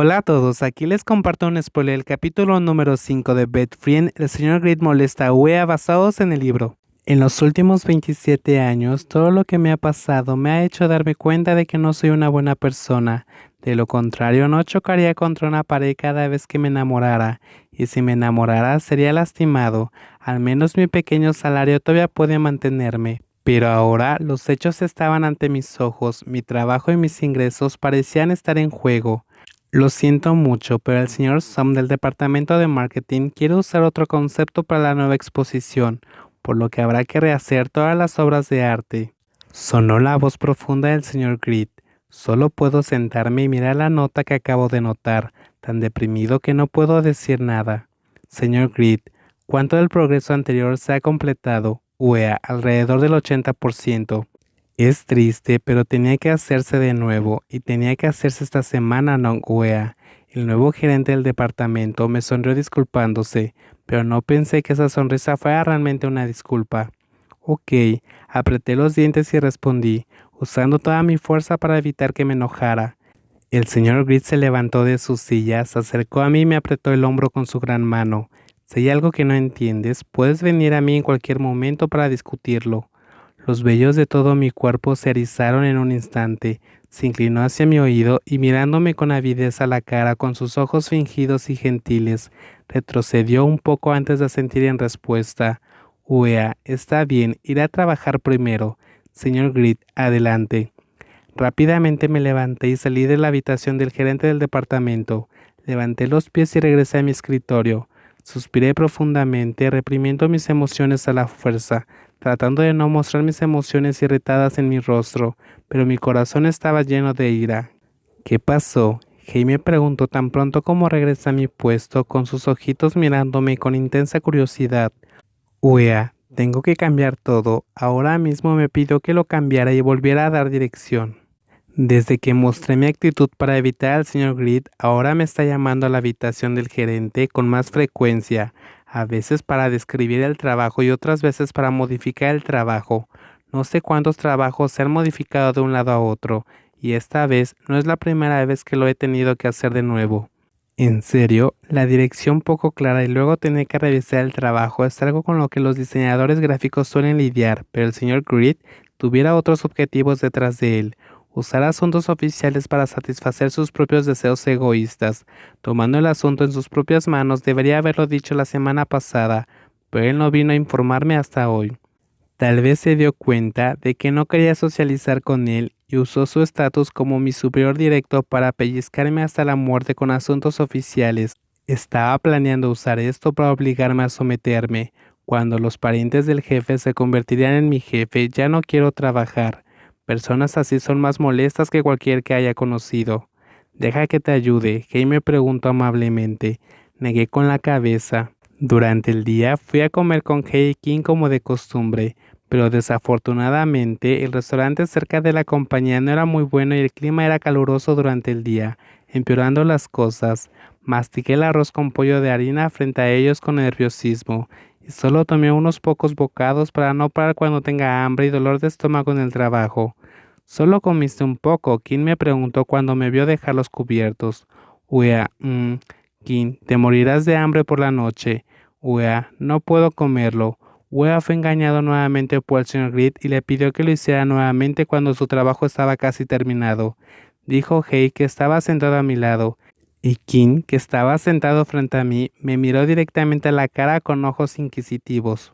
Hola a todos, aquí les comparto un spoiler del capítulo número 5 de Bed Friend, el señor Grid molesta a Wea basados en el libro. En los últimos 27 años, todo lo que me ha pasado me ha hecho darme cuenta de que no soy una buena persona. De lo contrario, no chocaría contra una pared cada vez que me enamorara, y si me enamorara sería lastimado. Al menos mi pequeño salario todavía puede mantenerme. Pero ahora los hechos estaban ante mis ojos, mi trabajo y mis ingresos parecían estar en juego. Lo siento mucho, pero el señor Sam del departamento de marketing quiere usar otro concepto para la nueva exposición, por lo que habrá que rehacer todas las obras de arte. Sonó la voz profunda del señor Grit. Solo puedo sentarme y mirar la nota que acabo de notar, tan deprimido que no puedo decir nada. Señor Grit, ¿cuánto del progreso anterior se ha completado? Alrededor del 80%. Es triste, pero tenía que hacerse de nuevo, y tenía que hacerse esta semana, Nongwea. El nuevo gerente del departamento me sonrió disculpándose, pero no pensé que esa sonrisa fuera realmente una disculpa. Ok, apreté los dientes y respondí, usando toda mi fuerza para evitar que me enojara. El señor Grit se levantó de su silla, se acercó a mí y me apretó el hombro con su gran mano. Si hay algo que no entiendes, puedes venir a mí en cualquier momento para discutirlo. Los vellos de todo mi cuerpo se erizaron en un instante. Se inclinó hacia mi oído y mirándome con avidez a la cara con sus ojos fingidos y gentiles, retrocedió un poco antes de asentir en respuesta. Está bien, iré a trabajar primero. Señor Grit, adelante. Rápidamente me levanté y salí de la habitación del gerente del departamento. Levanté los pies y regresé a mi escritorio. Suspiré profundamente, reprimiendo mis emociones a la fuerza, tratando de no mostrar mis emociones irritadas en mi rostro, pero mi corazón estaba lleno de ira. ¿Qué pasó? Jaime preguntó tan pronto como regresé a mi puesto, con sus ojitos mirándome con intensa curiosidad. Tengo que cambiar todo. Ahora mismo me pidió que lo cambiara y volviera a dar dirección. Desde que mostré mi actitud para evitar al señor Grid, ahora me está llamando a la habitación del gerente con más frecuencia, a veces para describir el trabajo y otras veces para modificar el trabajo. No sé cuántos trabajos se han modificado de un lado a otro, y esta vez no es la primera vez que lo he tenido que hacer de nuevo. En serio, la dirección poco clara y luego tener que revisar el trabajo es algo con lo que los diseñadores gráficos suelen lidiar, pero el señor Grid tuviera otros objetivos detrás de él. Usar asuntos oficiales para satisfacer sus propios deseos egoístas. Tomando el asunto en sus propias manos, debería haberlo dicho la semana pasada, pero él no vino a informarme hasta hoy. Tal vez se dio cuenta de que no quería socializar con él y usó su estatus como mi superior directo para pellizcarme hasta la muerte con asuntos oficiales. Estaba planeando usar esto para obligarme a someterme. Cuando los parientes del jefe se convertirían en mi jefe, ya no quiero trabajar. Personas así son más molestas que cualquier que haya conocido. Deja que te ayude, Jaime preguntó amablemente. Negué con la cabeza. Durante el día fui a comer con Hei King como de costumbre, pero desafortunadamente el restaurante cerca de la compañía no era muy bueno y el clima era caluroso durante el día, empeorando las cosas. Mastiqué el arroz con pollo de harina frente a ellos con nerviosismo y solo tomé unos pocos bocados para no parar cuando tenga hambre y dolor de estómago en el trabajo. Solo comiste un poco, Kim me preguntó cuando me vio dejar los cubiertos. Uea, Kim, te morirás de hambre por la noche. No puedo comerlo. Fue engañado nuevamente por el señor Grid y le pidió que lo hiciera nuevamente cuando su trabajo estaba casi terminado. Dijo Hey que estaba sentado a mi lado, y Kim, que estaba sentado frente a mí, me miró directamente a la cara con ojos inquisitivos.